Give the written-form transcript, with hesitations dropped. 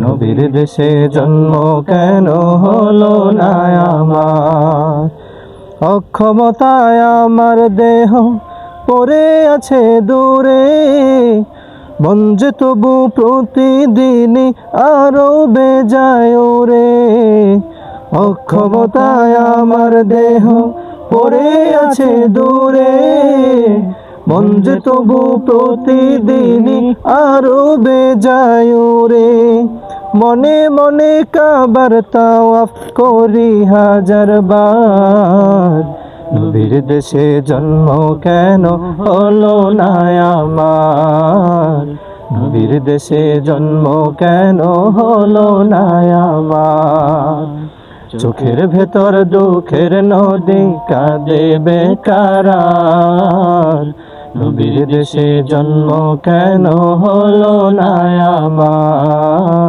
নবীর দেশে জন্ম কেন হলো না আমার? অক্ষমতায় আমার দেহ পড়ে আছে দূরে, মন যে তবু প্রতিদিনই আরো বেজায় ওরে। অক্ষমতায় আমার দেহ পড়ে আছে দূরে, মন যে তবু প্রতিদিনই আরো বেজায় ওরে। মনে মনে কাবার তাওয়াফ করি হাজার বার, নবীর দেশে জন্ম কেন হলো না আমার? নবীর দেশে জন্ম কেন হলো না আমার? চোখের ভেতর দুঃখের নদী কাঁদে বেকার, নবীর দেশে জন্ম কেন হলো না আমার?